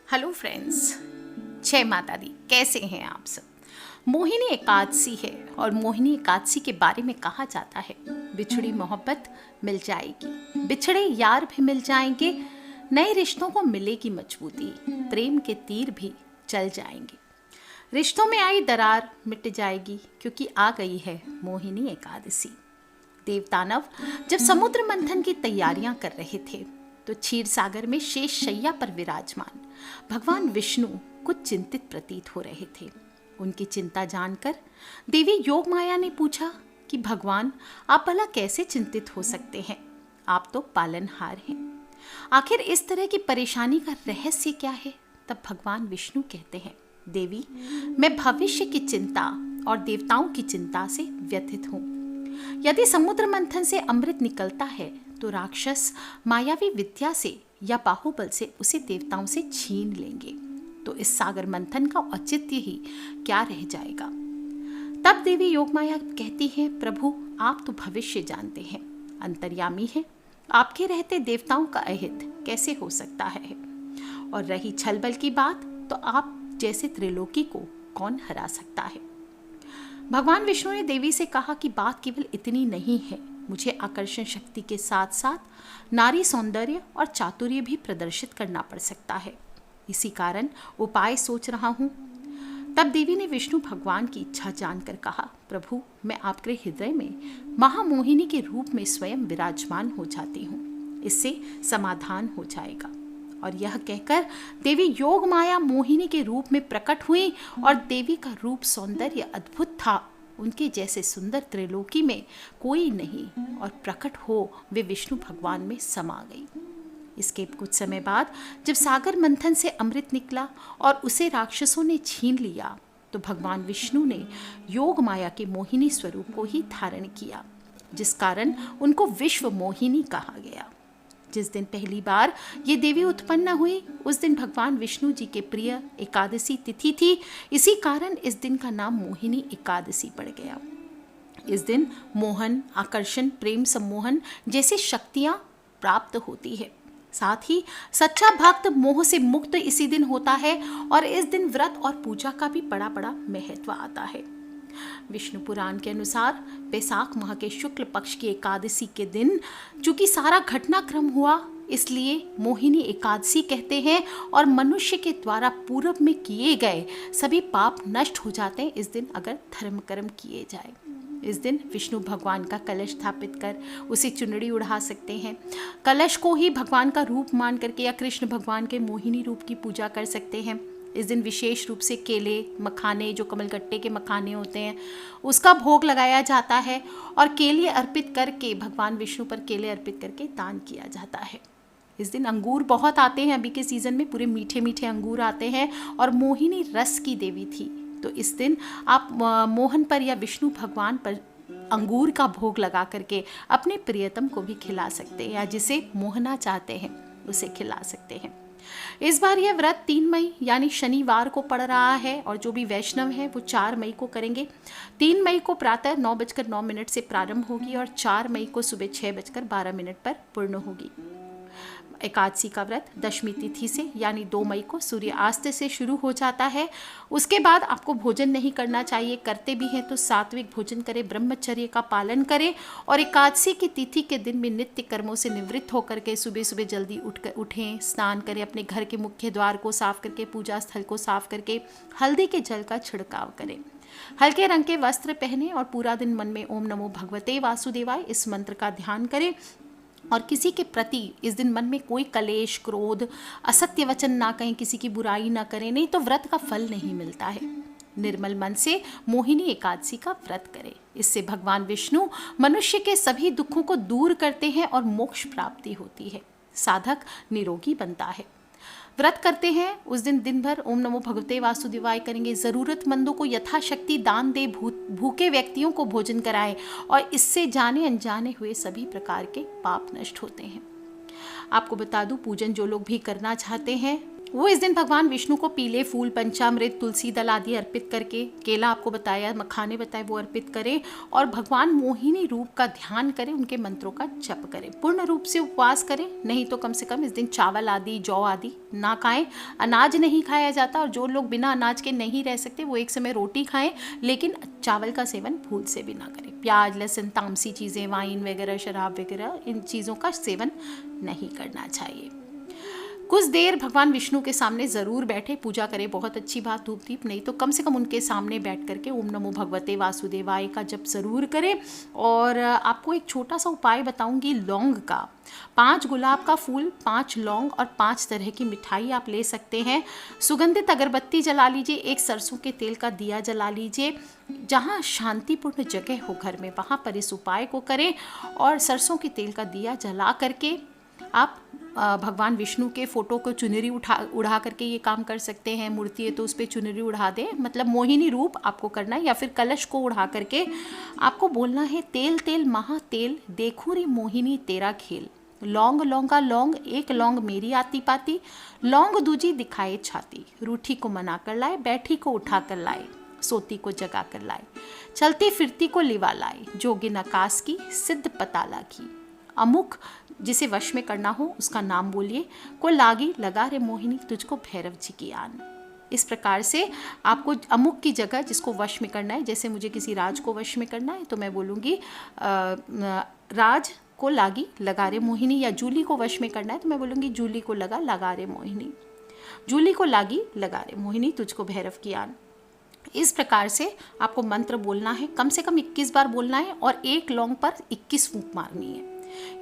Hello friends, जय माता दी। कैसे हैं आप सब। मोहिनी एकादशी है और मोहिनी एकादशी के बारे में कहा जाता है बिछड़ी मोहब्बत मिल जाएगी, बिछड़े यार भी मिल जाएंगे, नए रिश्तों को मिलेगी मजबूती, प्रेम के तीर भी चल जाएंगे, रिश्तों में आई दरार मिट जाएगी क्योंकि आ गई है मोहिनी एकादशी। देवदानव जब समुद्र मंथन की तैयारियां कर रहे थे तो क्षीर सागर में शेष शैया पर विराजमान भगवान विष्णु कुछ चिंतित प्रतीत हो रहे थे। उनकी चिंता जानकर देवी योग माया ने पूछा कि भगवान, आप भला कैसे चिंतित हो सकते हैं, आप तो पालनहार हैं, आखिर इस तरह की परेशानी का रहस्य क्या है। तब भगवान विष्णु कहते हैं, देवी, मैं भविष्य की चिंता और देवताओं की चिंता से व्यथित हूँ। यदि समुद्र मंथन से अमृत निकलता है तो राक्षस मायावी विद्या से या बाहुबल से उसे देवताओं से छीन लेंगे, तो इस सागर मंथन का औचित्य ही क्या रह जाएगा। तब देवी योगमाया कहती है, प्रभु, आप तो भविष्य जानते हैं, अंतर्यामी हैं, आपके रहते देवताओं का अहित कैसे हो सकता है। और रही छलबल की बात, तो आप जैसे त्रिलोकी को कौन हरा सकता है। भगवान विष्णु ने देवी से कहा कि बात केवल इतनी नहीं है, मुझे आकर्षण शक्ति के साथ साथ नारी सौंदर्य और चातुर्य भी प्रदर्शित करना पड़ सकता है, इसी कारण उपाय सोच रहा हूँ। तब देवी ने विष्णु भगवान की इच्छा जानकर कहा, प्रभु, मैं आपके हृदय में महामोहिनी के रूप में स्वयं विराजमान हो जाती हूँ, इससे समाधान हो जाएगा। और यह कहकर देवी योग माया मोहिनी के रूप में प्रकट हुई और देवी का रूप सौंदर्य अद्भुत था, उनके जैसे सुंदर त्रिलोकी में कोई नहीं, और प्रकट हो वे विष्णु भगवान में समा गई। इसके कुछ समय बाद जब सागर मंथन से अमृत निकला और उसे राक्षसों ने छीन लिया, तो भगवान विष्णु ने योग माया के मोहिनी स्वरूप को ही धारण किया, जिस कारण उनको विश्व मोहिनी कहा गया। जिस दिन पहली बार ये देवी उत्पन्न हुई उस दिन भगवान विष्णु जी के प्रिय एकादशी तिथि थी, इसी कारण इस दिन का नाम मोहिनी एकादशी पड़ गया। इस दिन मोहन, आकर्षण, प्रेम सम्मोहन जैसी शक्तियां प्राप्त होती है। साथ ही सच्चा भक्त मोह से मुक्त इसी दिन होता है और इस दिन व्रत और पूजा का भी बड़ा बड़ा महत्व आता है। विष्णु पुराण के अनुसार बैसाख माह के शुक्ल पक्ष की एकादशी के दिन चूंकि सारा घटनाक्रम हुआ, इसलिए मोहिनी एकादशी कहते हैं और मनुष्य के द्वारा पूर्व में किए गए सभी पाप नष्ट हो जाते हैं इस दिन अगर धर्म कर्म किए जाए। इस दिन विष्णु भगवान का कलश स्थापित कर उसे चुनरी उड़ा सकते हैं, कलश को ही भगवान का रूप मान करके या कृष्ण भगवान के मोहिनी रूप की पूजा कर सकते हैं। इस दिन विशेष रूप से केले, मखाने, जो कमलगट्टे के मखाने होते हैं, उसका भोग लगाया जाता है और केले अर्पित करके भगवान विष्णु पर केले अर्पित करके दान किया जाता है। इस दिन अंगूर बहुत आते हैं, अभी के सीज़न में पूरे मीठे मीठे अंगूर आते हैं और मोहिनी रस की देवी थी, तो इस दिन आप मोहन पर या विष्णु भगवान पर अंगूर का भोग लगा करके अपने प्रियतम को भी खिला सकते हैं या जिसे मोहना चाहते हैं उसे खिला सकते हैं। इस बार यह व्रत 3 मई यानी शनिवार को पड़ रहा है और जो भी वैष्णव है वो 4 मई को करेंगे। 3 मई को प्रातः 9:09 से प्रारंभ होगी और 4 मई को सुबह 6:12 पर पूर्ण होगी। एकादशी का व्रत दशमी तिथि से यानी 2 मई को सूर्यास्त से शुरू हो जाता है। उसके बाद आपको भोजन नहीं करना चाहिए, करते भी हैं तो सात्विक भोजन करें, ब्रह्मचर्य का पालन करें और एकादशी की तिथि के दिन भी नित्य कर्मों से निवृत्त होकर के सुबह सुबह जल्दी उठें, स्नान करें, अपने घर के मुख्य द्वार को साफ करके, पूजा स्थल को साफ करके हल्दी के जल का छिड़काव करें, हल्के रंग के वस्त्र पहने और पूरा दिन मन में ओम नमो भगवते वासुदेवाय इस मंत्र का ध्यान करें और किसी के प्रति इस दिन मन में कोई कलेश, क्रोध, असत्य वचन ना कहें, किसी की बुराई ना करें, नहीं तो व्रत का फल नहीं मिलता है। निर्मल मन से मोहिनी एकादशी का व्रत करें, इससे भगवान विष्णु मनुष्य के सभी दुखों को दूर करते हैं और मोक्ष प्राप्ति होती है, साधक निरोगी बनता है। व्रत करते हैं उस दिन दिन भर ओम नमो भगवते वासुदेवाय करेंगे, ज़रूरतमंदों को यथाशक्ति दान दे, भूखे व्यक्तियों को भोजन कराएं और इससे जाने अनजाने हुए सभी प्रकार के पाप नष्ट होते हैं। आपको बता दूं, पूजन जो लोग भी करना चाहते हैं वो इस दिन भगवान विष्णु को पीले फूल, पंचामृत, तुलसी दल आदि अर्पित करके, केला आपको बताया, मखाने बताए, वो अर्पित करें और भगवान मोहिनी रूप का ध्यान करें, उनके मंत्रों का जप करें। पूर्ण रूप से उपवास करें, नहीं तो कम से कम इस दिन चावल आदि, जौ आदि ना खाएं। अनाज नहीं खाया जाता और जो लोग बिना अनाज के नहीं रह सकते वो एक समय रोटी खाएं, लेकिन चावल का सेवन भूल से भी ना करें। प्याज, लहसुन, तामसी चीज़ें, वाइन वगैरह, शराब वगैरह, इन चीज़ों का सेवन नहीं करना चाहिए। कुछ देर भगवान विष्णु के सामने ज़रूर बैठे, पूजा करें, बहुत अच्छी बात, धूप दीप, नहीं तो कम से कम उनके सामने बैठ करके ओम नमो भगवते वासुदेवाय का जप ज़रूर करें। और आपको एक छोटा सा उपाय बताऊंगी लौंग का। 5 गुलाब का फूल, 5 लौंग और 5 तरह की मिठाई आप ले सकते हैं। सुगंधित अगरबत्ती जला लीजिए, एक सरसों के तेल का दिया जला लीजिए। जहाँ शांतिपूर्ण जगह हो घर में वहाँ पर इस उपाय को करें और सरसों के तेल का दिया जला करके आप भगवान विष्णु के फोटो को चुनरी उड़ा करके ये काम कर सकते हैं। मूर्ति है तो उस पर चुनरी उड़ा दें, मतलब मोहिनी रूप आपको करना है। या फिर कलश को उड़ा करके आपको बोलना है, तेल तेल महा तेल, देखूं रे मोहिनी तेरा खेल। लौंग लौंगा लौंग, एक लौंग मेरी आती पाती, लौंग दूजी दिखाए छाती। रूठी को मना कर लाए, बैठी को उठा कर लाए, सोती को जगा कर लाए, चलती फिरती को लिवा लाए, जोगिन आकाश की सिद्ध पताला की। अमुक जिसे वश में करना हो उसका नाम बोलिए, को लागी लगा रे मोहिनी तुझको भैरव जी की आन। इस प्रकार से आपको अमुक की जगह जिसको वश में करना है, जैसे मुझे किसी राज को वश में करना है तो मैं बोलूँगी राज को लागी लगा रे मोहिनी, या जूली को वश में करना है तो मैं बोलूँगी जूली को लगा रे मोहिनी, जूली को लागी लगा रे मोहिनी तुझको भैरव की आन। इस प्रकार से आपको मंत्र बोलना है, कम से कम 21 बार बोलना है और एक लौंग पर 21 फूंक मारनी है।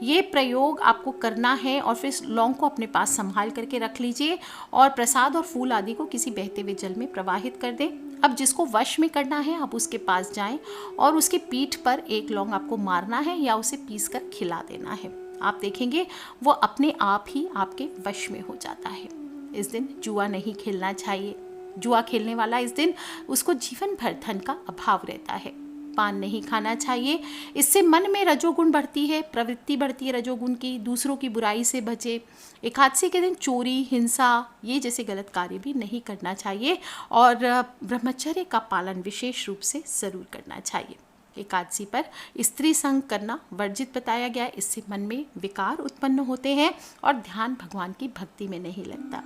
ये प्रयोग आपको करना है और फिर लौंग को अपने पास संभाल करके रख लीजिए और प्रसाद और फूल आदि को किसी बहते हुए जल में प्रवाहित कर दें। अब जिसको वश में करना है आप उसके पास जाएं और उसके पीठ पर एक लौंग आपको मारना है या उसे पीस कर खिला देना है। आप देखेंगे वो अपने आप ही आपके वश में हो जाता है। इस दिन जुआ नहीं खेलना चाहिए। जुआ खेलने वाला इस दिन उसको जीवन भर धन का अभाव रहता है। पान नहीं खाना चाहिए, इससे मन में रजोगुण बढ़ती है, प्रवृत्ति बढ़ती है रजोगुण की। दूसरों की बुराई से बचे। एकादशी के दिन चोरी, हिंसा ये जैसे गलत कार्य भी नहीं करना चाहिए और ब्रह्मचर्य का पालन विशेष रूप से ज़रूर करना चाहिए। एकादशी पर स्त्री संग करना वर्जित बताया गया है, इससे मन में विकार उत्पन्न होते हैं और ध्यान भगवान की भक्ति में नहीं लगता,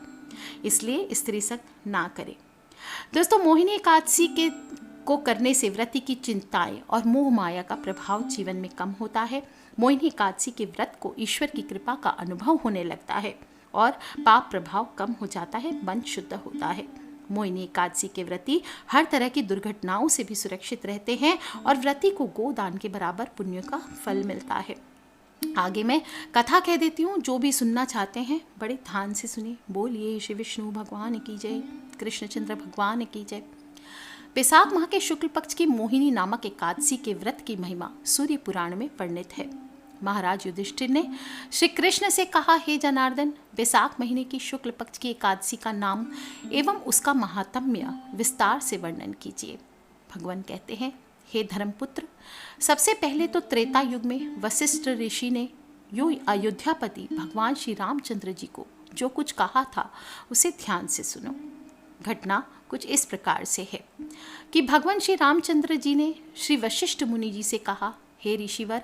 इसलिए स्त्री संग ना करें। दोस्तों, मोहिनी एकादशी को करने से व्रती की चिंताएं और मोह माया का प्रभाव जीवन में कम होता है। मोहिनी एकादशी के व्रत को ईश्वर की कृपा का अनुभव होने लगता है और पाप प्रभाव कम हो जाता है, मन शुद्ध होता है। मोहिनी एकादशी के व्रती हर तरह की दुर्घटनाओं से भी सुरक्षित रहते हैं और व्रती को गोदान के बराबर पुण्य का फल मिलता है। आगे मैं कथा कह देती हूँ, जो भी सुनना चाहते हैं बड़े ध्यान से सुनिए। बोलिए श्री विष्णु भगवान की जय, कृष्णचंद्र भगवान की जय। वैशाख माह के शुक्ल पक्ष की मोहिनी नामक एकादशी के व्रत की महिमा सूर्य पुराण में वर्णित है। महाराज युधिष्ठिर ने श्री कृष्ण से कहा, हे जनार्दन, वैशाख महीने की शुक्ल पक्ष की एकादशी का नाम एवं उसका महात्म्य विस्तार से वर्णन कीजिए। भगवान कहते हैं, हे धर्मपुत्र, सबसे पहले तो त्रेता युग में वशिष्ठ ऋषि ने यो अयोध्यापति भगवान श्री रामचंद्र जी को जो कुछ कहा था उसे ध्यान से सुनो। घटना कुछ इस प्रकार से है कि भगवान श्री रामचंद्र जी ने श्री वशिष्ठ मुनि जी से कहा, हे ऋषिवर,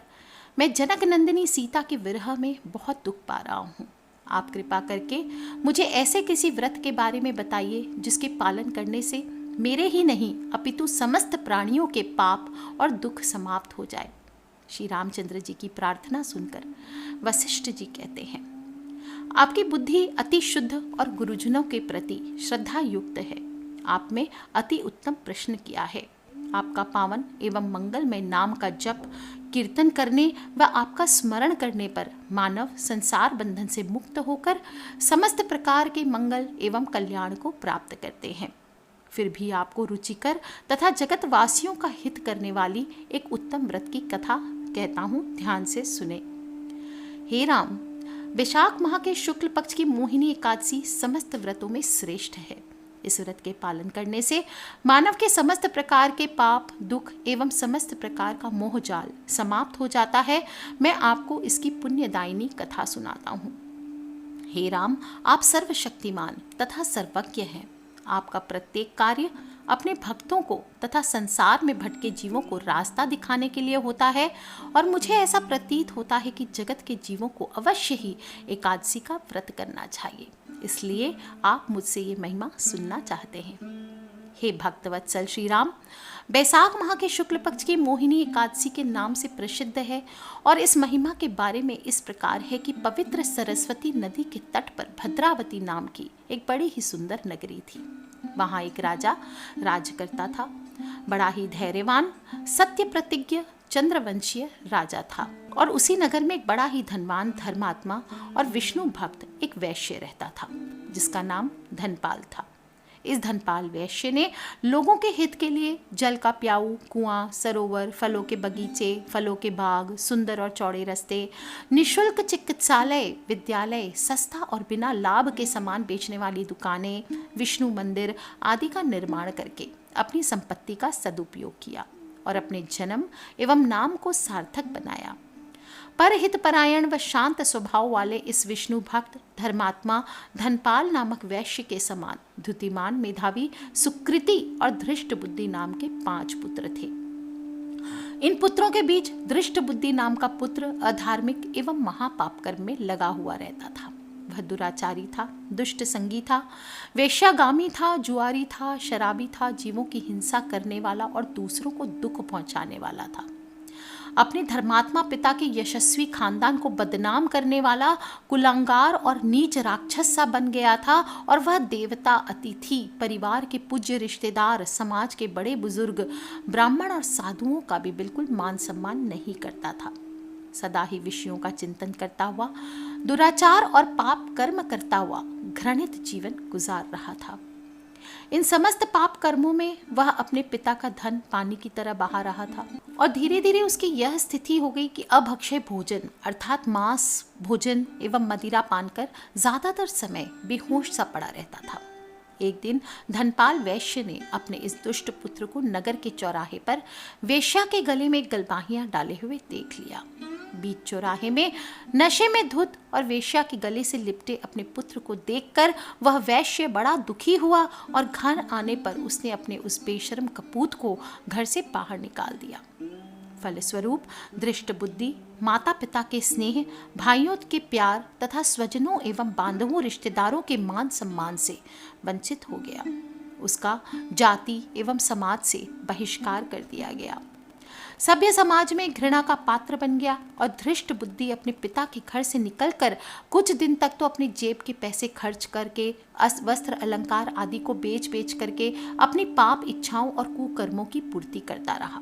मैं जनक नंदिनी सीता के विरह में बहुत दुख पा रहा हूँ। आप कृपा करके मुझे ऐसे किसी व्रत के बारे में बताइए जिसके पालन करने से मेरे ही नहीं अपितु समस्त प्राणियों के पाप और दुख समाप्त हो जाए। श्री रामचंद्र जी की प्रार्थना सुनकर वशिष्ठ जी कहते हैं, आपकी बुद्धि अति शुद्ध और गुरुजनों के प्रति श्रद्धा युक्त है। आप में अति उत्तम प्रश्न किया है। आपका पावन एवं मंगलमय नाम का जप कीर्तन करने व आपका स्मरण करने पर मानव संसार बंधन से मुक्त होकर समस्त प्रकार के मंगल एवं कल्याण को प्राप्त करते हैं। फिर भी आपको रुचिकर तथा जगतवासियों का हित करने वाली एक उत्तम व्रत की कथा कहता हूँ, ध्यान से सुने। हे राम, वैशाख माह के शुक्ल पक्ष की मोहिनी एकादशी समस्त व्रतों में श्रेष्ठ है। इस व्रत के पालन करने से मानव के समस्त प्रकार के पाप, दुख एवं समस्त प्रकार का मोह जाल समाप्त हो जाता है। मैं आपको इसकी पुण्यदायिनी कथा सुनाता हूँ। हे राम, आप सर्वशक्तिमान तथा सर्वज्ञ हैं। आपका प्रत्येक कार्य अपने भक्तों को तथा संसार में भटके जीवों को रास्ता दिखाने के लिए होता है, और मुझे ऐसा प्रतीत होता है कि जगत के जीवों को अवश्य ही एकादशी का व्रत करना चाहिए। इसलिए आप मुझसे ये महिमा सुनना चाहते हैं। हे भक्तवत्सल श्री राम, बैसाख माह के शुक्ल पक्ष की मोहिनी एकादशी के नाम से प्रसिद्ध है, और इस महिमा के बारे में इस प्रकार है कि पवित्र सरस्वती नदी के तट पर भद्रावती नाम की एक बड़ी ही सुंदर नगरी थी। वहाँ एक राजा राज करता था। बड़ा ही धैर्यवान, सत्य प्रतिज्ञ, चंद्रवंशीय राजा था, और उसी नगर में एक बड़ा ही धनवान, धर्मात्मा और विष्णु भक्त एक वैश्य रहता था, जिसका नाम धनपाल था। इस धनपाल वैश्य ने लोगों के हित के लिए जल का प्याऊ, कुआं, सरोवर, फलों के बगीचे, फलों के बाग, सुंदर और चौड़े रास्ते, निःशुल्क चिकित्सालय, विद्यालय, सस्ता और बिना लाभ के सामान बेचने वाली दुकानें, विष्णु मंदिर आदि का निर्माण करके अपनी संपत्ति का सदुपयोग किया और अपने जन्म एवं नाम को सार्थक बनाया। परहित परायण व शांत स्वभाव वाले इस विष्णु भक्त धर्मात्मा धनपाल नामक वैश्य के समान धुतिमान, मेधावी, सुकृति और धृष्ट बुद्धि नाम के 5 पुत्र थे। इन पुत्रों के बीच धृष्ट बुद्धि नाम का पुत्र अधार्मिक एवं महापाप कर्म में लगा हुआ रहता था। वह दुराचारी था, दुष्ट संगी था, वेश्यागामी था, जुआरी था, शराबी था, जीवों की हिंसा करने वाला और दूसरों को दुख पहुंचाने वाला था। अपने धर्मात्मा पिता के यशस्वी खानदान को बदनाम करने वाला कुलांगार और नीच राक्षस सा बन गया था, और वह देवता, अतिथि, परिवार के पूज्य रिश्तेदार, समाज के बड़े बुजुर्ग, ब्राह्मण और साधुओं का भी बिल्कुल मान सम्मान नहीं करता था। सदा ही विषयों का चिंतन करता हुआ, दुराचार और पाप कर्म करता हुआ घृणित जीवन गुजार रहा था। इन समस्त पाप कर्मों में वह अपने पिता का धन पानी की तरह बहा रहा था, और धीरे धीरे उसकी यह स्थिति हो गई कि अभक्षय भोजन अर्थात मांस भोजन एवं मदिरा पान कर ज्यादातर समय बेहोश सा पड़ा रहता था। एक दिन धनपाल वैश्य ने अपने इस दुष्ट पुत्र को नगर के चौराहे पर वेश्या के गले में गलबाहियां डाले हुए देख लिया। बीच चौराहे में नशे में धुत और वेश्या के गले से लिपटे अपने पुत्र को देखकर वह वैश्य बड़ा दुखी हुआ, और घर आने पर उसने अपने उस बेशर्म कपूत को घर से बाहर निकाल दिया। फलस्वरूप दृष्ट बुद्धि माता पिता के स्नेह, भाइयों के प्यार तथा स्वजनों एवं बांधवों रिश्तेदारों के मान सम्मान से वंचित हो गया। उसका जाति एवं समाज से बहिष्कार कर दिया गया। सभ्य समाज में घृणा का पात्र बन गया, और धृष्ट बुद्धि अपने पिता के घर से निकलकर कुछ दिन तक तो अपनी जेब के पैसे खर्च करके वस्त्र अलंकार आदि को बेच बेच करके अपनी पाप इच्छाओं और कुकर्मों की पूर्ति करता रहा।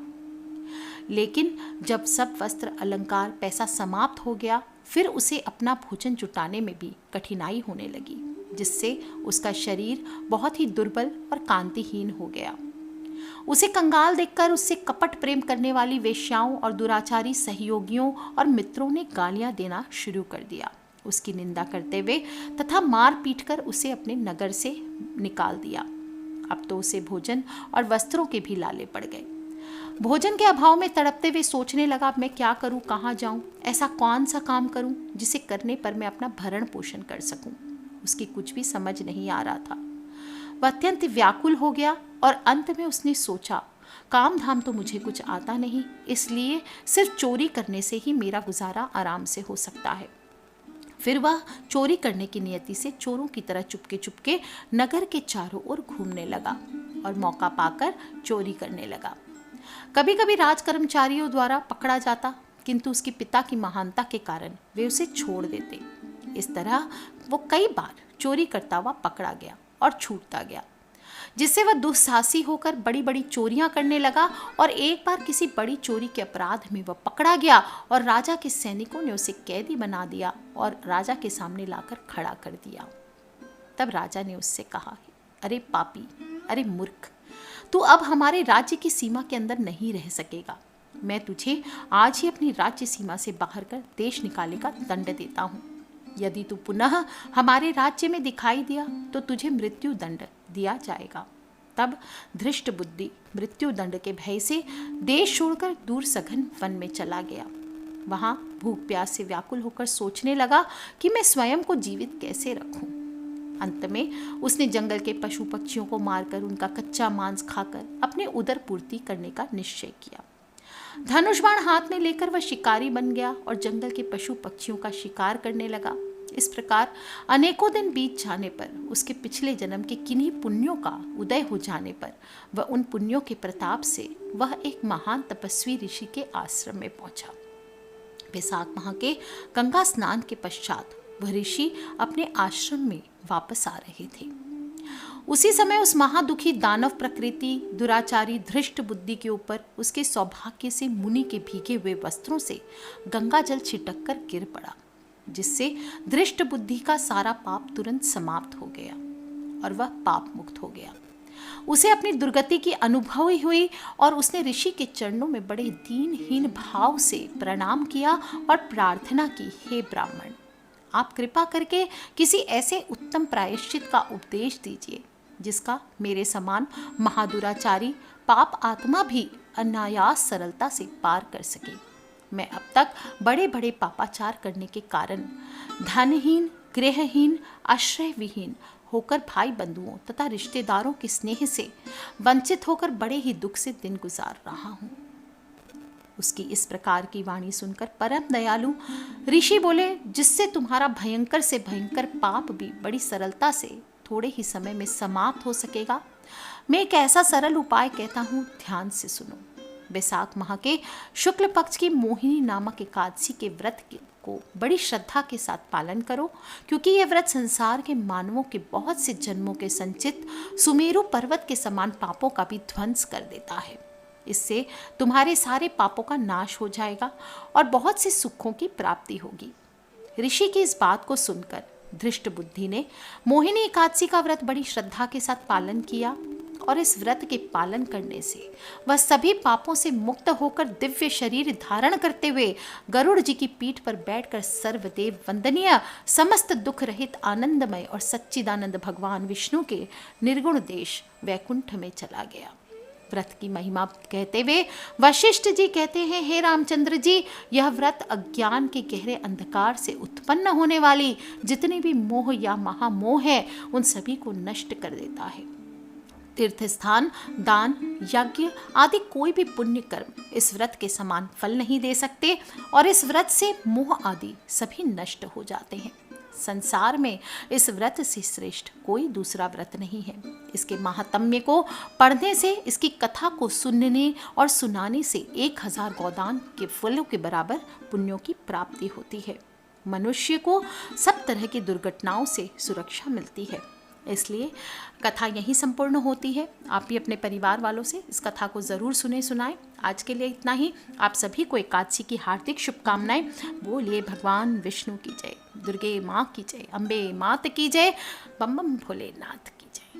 लेकिन जब सब वस्त्र अलंकार पैसा समाप्त हो गया, फिर उसे अपना भोजन जुटाने में भी कठिनाई होने लगी, जिससे उसका शरीर बहुत ही दुर्बल और कांतिहीन हो गया। उसे कंगाल देखकर उससे कपट प्रेम करने वाली वेश्याओं और दुराचारी सहयोगियों और मित्रों ने गालियां देना शुरू कर दिया, उसकी निंदा करते हुए तथा मार पीट कर उसे अपने नगर से निकाल दिया। अब तो उसे भोजन और वस्त्रों के भी लाले पड़ गए। भोजन के अभाव में तड़पते हुए सोचने लगा, मैं क्या करूं, कहाँ जाऊं, ऐसा कौन सा काम करूं जिसे करने पर मैं अपना भरण पोषण कर सकूं। उसकी कुछ भी समझ नहीं आ रहा था। वह अत्यंत व्याकुल हो गया, और अंत में उसने सोचा, काम धाम तो मुझे कुछ आता नहीं, इसलिए सिर्फ चोरी करने से ही मेरा गुजारा आराम से हो सकता है। फिर वह चोरी करने की नियति से चोरों की तरह चुपके चुपके नगर के चारों ओर घूमने लगा और मौका पाकर चोरी करने लगा। कभी कभी राज कर्मचारियों द्वारा पकड़ा जाता, किंतु उसके पिता की महानता के कारण वे उसे छोड़ देते। इस तरह वो कई बार चोरी करता हुआ पकड़ा गया और छूटता गया, जिससे वह दुस्साहसी होकर बड़ी बड़ी चोरियां करने लगा, और एक बार किसी बड़ी चोरी के अपराध में वह पकड़ा गया और राजा के सैनिकों ने उसे कैदी बना दिया और राजा के सामने लाकर खड़ा कर दिया। तब राजा ने उससे कहा, अरे पापी, अरे मूर्ख, तू अब हमारे राज्य की सीमा के अंदर नहीं रह सकेगा। मैं तुझे आज ही अपनी राज्य सीमा से बाहर कर देश निकालने का दंड देता हूँ। यदि तू पुनः हमारे राज्य में दिखाई दिया तो तुझे मृत्यु दंड दिया जाएगा। तब धृष्ट बुद्धि मृत्यु दंड के भय से देश छोड़कर दूर सघन वन में चला गया। वहाँ भूख प्यास से व्याकुल होकर सोचने लगा कि मैं स्वयं को जीवित कैसे रखूं। अंत में उसने जंगल के पशु पक्षियों को मारकर उनका कच्चा मांस खाकर अपनी उदर पूर्ति करने का निश्चय किया। धनुष बाण हाथ में लेकर वह शिकारी बन गया और जंगल के पशु पक्षियों का शिकार करने लगा। इस प्रकार अनेकों दिन बीत जाने पर उसके पिछले जन्म के किन्हीं पुण्यों का उदय हो जाने पर वह उन पुण्यों के प्रताप से वह एक महान तपस्वी ऋषि के आश्रम में पहुंचा। वैशाख माह के गंगा स्नान के पश्चात वह ऋषि अपने आश्रम में वापस आ रहे थे। उसी समय उस महादुखी दानव प्रकृति दुराचारी धृष्ट बुद्धि के ऊपर उसके सौभाग्य से मुनि के भीगे हुए वस्त्रों से गंगा जल छिटक कर गिर पड़ा, जिससे धृष्ट बुद्धि का सारा पाप तुरंत समाप्त हो गया और वह पाप मुक्त हो गया। उसे अपनी दुर्गति की अनुभूति हुई और उसने ऋषि के चरणों में बड़े दीनहीन भाव से प्रणाम किया और प्रार्थना की, हे ब्राह्मण, आप कृपा करके किसी ऐसे उत्तम प्रायश्चित का उपदेश दीजिए जिसका मेरे समान महादुराचारी पाप आत्मा भी अनायास सरलता से पार कर सके। मैं अब तक बड़े बड़े पापाचार करने के कारण धनहीन, गृहहीन, आश्रय विहीन होकर भाई बंधुओं तथा रिश्तेदारों के स्नेह से वंचित होकर बड़े ही दुख से दिन गुजार रहा हूँ। उसकी इस प्रकार की वाणी सुनकर परम दयालु ऋषि बोले, जिससे तुम्हारा भयंकर से भयंकर पाप भी बड़ी सरलता से थोड़े ही समय में समाप्त हो सकेगा। मैं एक ऐसा सरल उपाय कहता हूँ, ध्यान से सुनो। वैशाख माह के शुक्ल पक्ष की मोहिनी नामक एकादशी के व्रत को बड़ी श्रद्धा के साथ पालन करो, क्योंकि यह व्रत संसार के मानवों के बहुत से जन्मों के संचित सुमेरु पर्वत के समान पापों का भी ध्वंस कर देता है। इससे तुम्हारे सारे पापों का नाश हो जाएगा और बहुत से सुखों की प्राप्ति होगी। ऋषि की इस बात को सुनकर धृष्ट बुद्धि ने मोहिनी एकादशी का व्रत बड़ी श्रद्धा के साथ पालन किया और इस व्रत के पालन करने से वह सभी पापों से मुक्त होकर दिव्य शरीर धारण करते हुए गरुड़ जी की पीठ पर बैठकर सर्वदेव वंदनीय समस्त दुख रहित आनंदमय और सच्चिदानंद भगवान विष्णु के निर्गुण देश वैकुंठ में चला गया। व्रत की महिमा कहते हुए वशिष्ठ जी कहते हैं, हे रामचंद्र जी, यह व्रत अज्ञान के गहरे अंधकार से उत्पन्न होने वाली जितनी भी मोह या महामोह है उन सभी को नष्ट कर देता है। तीर्थ स्थान, दान, यज्ञ आदि कोई भी पुण्य कर्म इस व्रत के समान फल नहीं दे सकते और इस व्रत से मोह आदि सभी नष्ट हो जाते हैं। संसार में इस व्रत से श्रेष्ठ कोई दूसरा व्रत नहीं है। इसके महात्म्य को पढ़ने से, इसकी कथा को सुनने और सुनाने से 1000 गोदान के फलों के बराबर पुण्यों की प्राप्ति होती है। मनुष्य को सब तरह की दुर्घटनाओं से सुरक्षा मिलती है। इसलिए कथा यहीं संपूर्ण होती है। आप भी अपने परिवार वालों से इस कथा को ज़रूर सुनाएं। आज के लिए इतना ही। आप सभी को एकादशी की हार्दिक शुभकामनाएं। बोलिए भगवान विष्णु की जय, दुर्गे माँ की जय, अम्बे मात की जय, बम बम भोलेनाथ की जय।